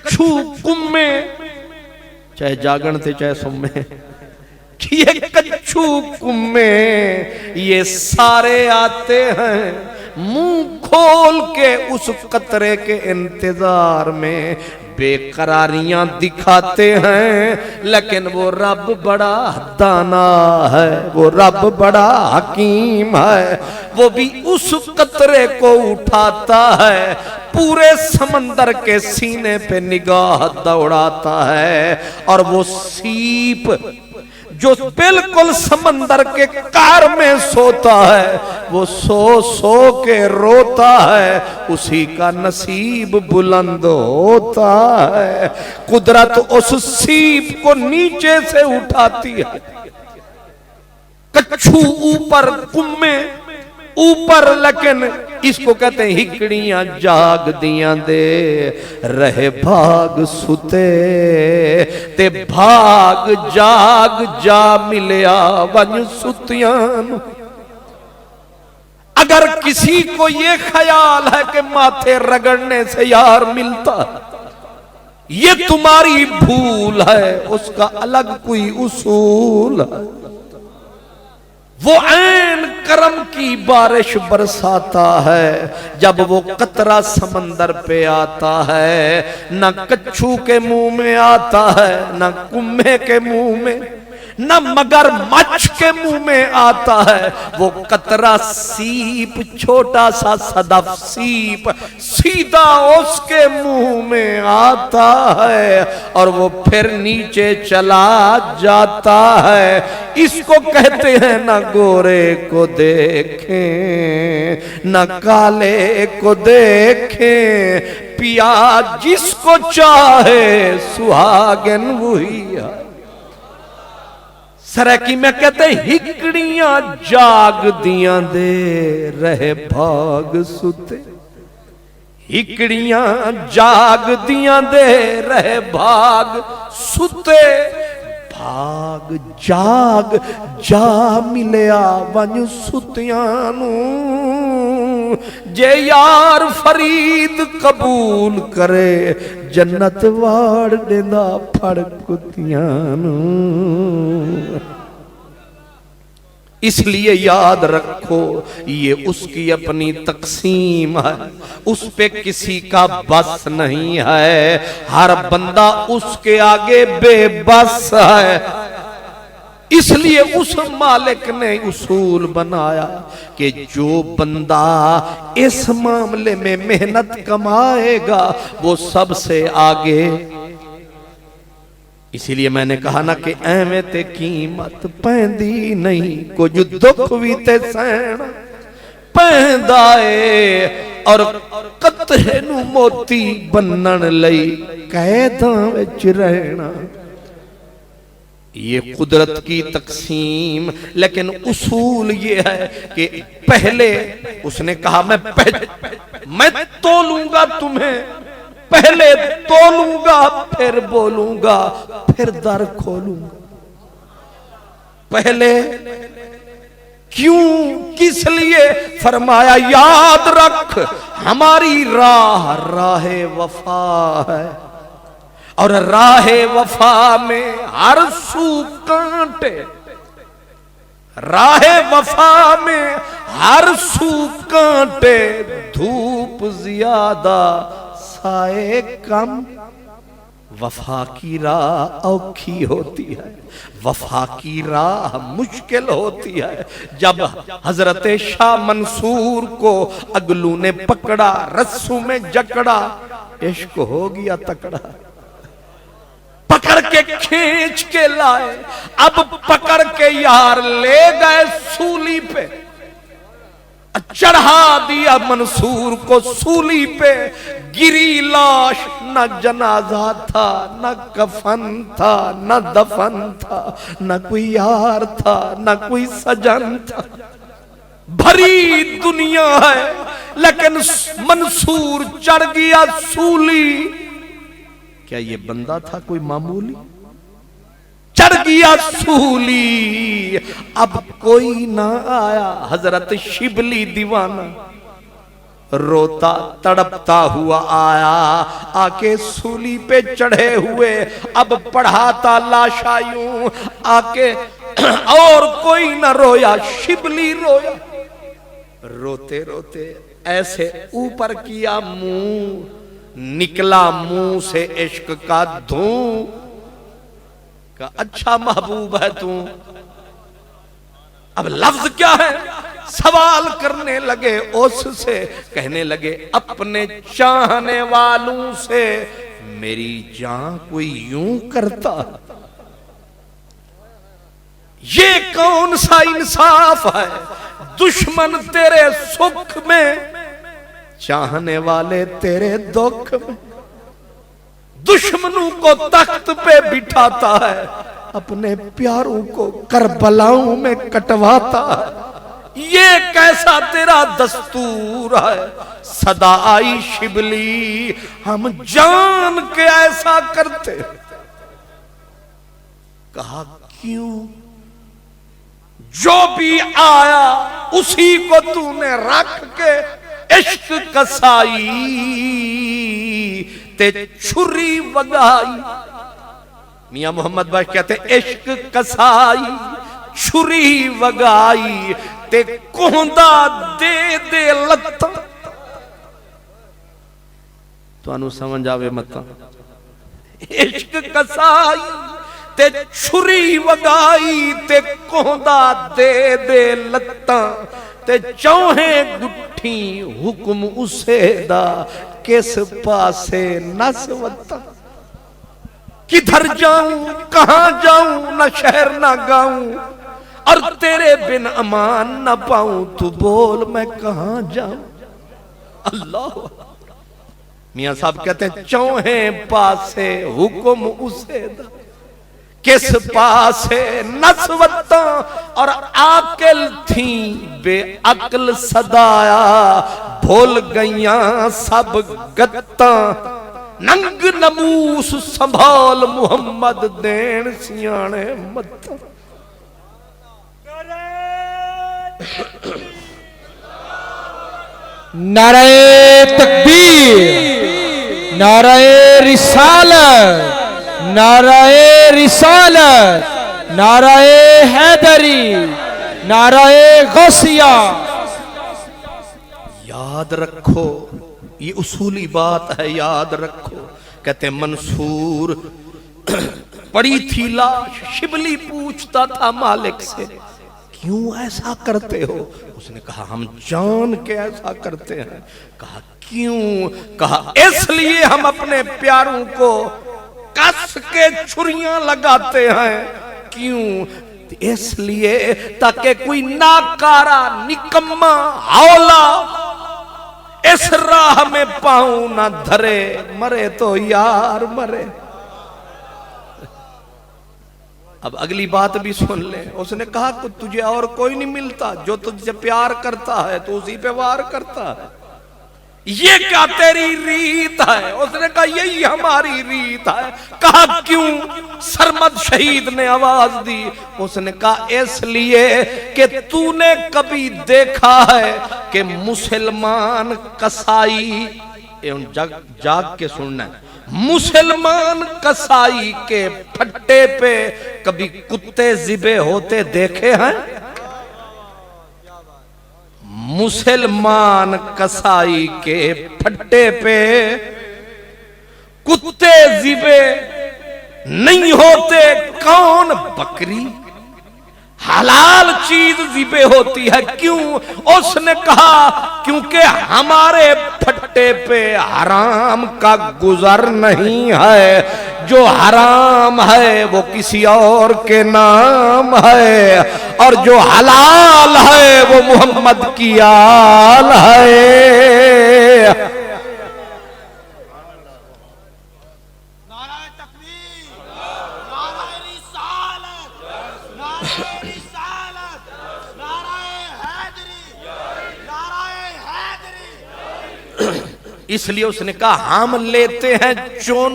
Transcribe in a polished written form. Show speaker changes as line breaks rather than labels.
کچھو کمے چاہے جاگن تھے چاہے سمے یہ کچھو کمے یہ سارے آتے ہیں منہ کھول کے اس قطرے کے انتظار میں بے قراریاں دکھاتے ہیں، لیکن وہ رب بڑا دانا ہے، وہ رب بڑا حکیم ہے، وہ بھی اس قطرے کو اٹھاتا ہے، پورے سمندر کے سینے پہ نگاہ دوڑاتا ہے، اور وہ سیپ جو بالکل سمندر کے قعر میں سوتا ہے وہ سو سو کے روتا ہے، اسی کا نصیب بلند ہوتا ہے۔ قدرت اس سیپ کو نیچے سے اٹھاتی ہے، کچھو اوپر کمے اوپر، لیکن اس کو کہتے ہیں ہکڑیاں جاگ دیاں دے رہے بھاگ ستے تے بھاگ جاگ جا ملیا ون ستیان۔ اگر کسی کو یہ خیال ہے کہ ماتھے رگڑنے سے یار ملتا، یہ تمہاری بھول ہے، اس کا الگ کوئی اصول ہے۔ وہ عین کرم کی بارش برساتا ہے جب وہ قطرہ سمندر پہ آتا ہے، نہ کچھو کے منہ میں آتا ہے، نہ کمے کے منہ میں، نہ مگر مچھ کے منہ میں آتا ہے، وہ قطرہ سیپ چھوٹا سا صدف سیپ سیدھا اس کے منہ میں آتا ہے اور وہ پھر نیچے چلا جاتا ہے۔ اس کو کہتے ہیں نہ گورے کو دیکھیں نہ کالے کو دیکھیں، پیا جس کو چاہے سہاگن وہی ہے۔ سرائکی میں کہتے ہیں ہکڑیاں جاگ دیاں دے رہے بھاگ ستے، ہکڑیاں جاگ دیاں دے رہے بھاگ ستے، بھاگ جاگ جا ملیا ون ستیانو، جے یار فرید قبول کرے جنت واڑ دینا پھڑ کتیانو۔ اس لیے یاد رکھو یہ اس کی اپنی تقسیم ہے، اس پہ کسی کا بس نہیں ہے، ہر بندہ اس کے آگے بے بس ہے۔ اس لیے اس مالک نے اصول بنایا کہ جو بندہ اس معاملے میں محنت کمائے گا وہ سب سے آگے۔ اسی لیے میں نے کہا نا کہ ایویں تے قیمت پیندی نہیں، کچھ دکھ بھی تے سین پیندائے، اور قطرے نو موتی بنن لئی قیداں وچ رہنا۔ یہ قدرت کی تقسیم، لیکن اصول یہ ہے کہ پہلے اس نے کہا میں تولوں گا تمہیں، پہلے تولوں گا پھر بولوں گا پھر در کھولوں گا۔ پہلے کیوں کس لیے فرمایا یاد رکھ ہماری راہ راہ وفا ہے، اور راہ وفا میں ہر سو کانٹے، راہ وفا میں ہر سو کانٹے، دھوپ زیادہ سائے کم، وفا کی راہ اوکھی ہوتی ہے، وفا کی راہ مشکل ہوتی ہے۔ جب حضرت شاہ منصور کو اگلو نے پکڑا، رسوں میں جکڑا، عشق ہو گیا تکڑا، پکڑ کے کھینچ کے لائے، اب پکڑ کے یار لے گئے سولی پہ، چڑھا دیا منصور کو سولی پہ، گری لاش، نہ جنازہ تھا نہ کفن تھا نہ دفن تھا، نہ کوئی یار تھا نہ کوئی سجن تھا، بھری دنیا ہے لیکن منصور چڑھ گیا سولی۔ کیا یہ بندہ تھا کوئی معمولی؟ چڑھ گیا سولی، اب کوئی نہ آیا، حضرت شبلی دیوانہ روتا تڑپتا ہوا آیا، آکے سولی پہ چڑھے ہوئے اب پڑھاتا لاشا یوں، آکے اور کوئی نہ رویا، شبلی رویا، روتے روتے ایسے اوپر کیا منہ، نکلا منہ سے عشق کا دھوں، کہا اچھا محبوب ہے تو، اب لفظ کیا ہے؟ سوال کرنے لگے اس سے، کہنے لگے اپنے چاہنے والوں سے، میری جان کوئی یوں کرتا؟ یہ کون سا انصاف ہے؟ دشمن تیرے سکھ میں، چاہنے والے تیرے دکھ میں، دشمنوں کو تخت پہ بٹھاتا ہے، اپنے پیاروں کو کربلاؤں میں کٹواتا ہے، یہ کیسا تیرا دستور ہے؟ صدا آئی شبلی ہم جان کے ایسا کرتے، کہا کیوں؟ جو بھی آیا اسی کو تو نے رکھ کے عشق کسائی تے چھری وگائی۔ میاں محمد بخش کہتے ہیں عشق کسائی چھری وگائی تے کوہندہ دے دے لتا، تو انو سمجھ آوے متا، عشق کسائی تے چھری وگائی تے کوہندہ دے دے لتا، تے چوہیں گٹھی حکم اسے دا کس پاسے نس وتا، کدھر جاؤں کہاں جاؤں نہ شہر نہ گاؤں، اور تیرے بن امان نہ پاؤں، تو بول میں کہاں جاؤں؟ اللہ میاں صاحب کہتے ہیں چوہیں پاسے حکم اسے دا کس پاسے نسوتا، اور عاقل تھیں بے عقل صدایا، بھول گئیاں سب گتا، ننگ نموس سنبھال محمد دین سیانے متا۔
نعرہ تکبیر، نعرہ رسالت، نعرہ رسالت، نعرہ حیدری، نعرہ غوثیہ۔
یاد رکھو یہ اصولی بات ہے، یاد رکھو۔ کہتے ہیں منصور پڑی تھی لاش، شبلی پوچھتا تھا مالک سے کیوں ایسا کرتے ہو؟ اس نے کہا ہم جان کے ایسا کرتے ہیں۔ کہا کیوں؟ کہا اس لیے ہم اپنے پیاروں کو کس کے چھریاں لگاتے ہیں۔ کیوں؟ اس لیے تاکہ کوئی ناکارا نکما ہولا اس راہ میں پاؤں نہ دھرے، مرے تو یار مرے۔ اب اگلی بات بھی سن لیں۔ اس نے کہا کہ تجھے اور کوئی نہیں ملتا، جو تجھ سے پیار کرتا ہے تو اسی پہ وار کرتا ہے، یہ کیا تیری ریت ہے؟ اس نے کہا یہی ہماری ریت ہے۔ کہا کیوں؟ سرمد شہید نے آواز دی۔ اس نے کہا اس لیے کہ تو نے کبھی دیکھا ہے کہ مسلمان کسائی، جاگ کے سننا ہے، مسلمان کسائی کے پھٹے پہ کبھی کتے ذبح ہوتے دیکھے ہیں؟ مسلمان کسائی کے پھٹے پہ کتے ذبح نہیں ہوتے۔ کون؟ بکری، حلال چیز ذبح ہوتی ہے۔ کیوں؟ اس نے کہا کیونکہ ہمارے پھٹے پہ حرام کا گزر نہیں ہے، جو حرام ہے وہ کسی اور کے نام ہے، اور جو حلال ہے وہ محمد کی آل ہے۔ اس لیے اس نے کہا ہم لیتے ہیں چون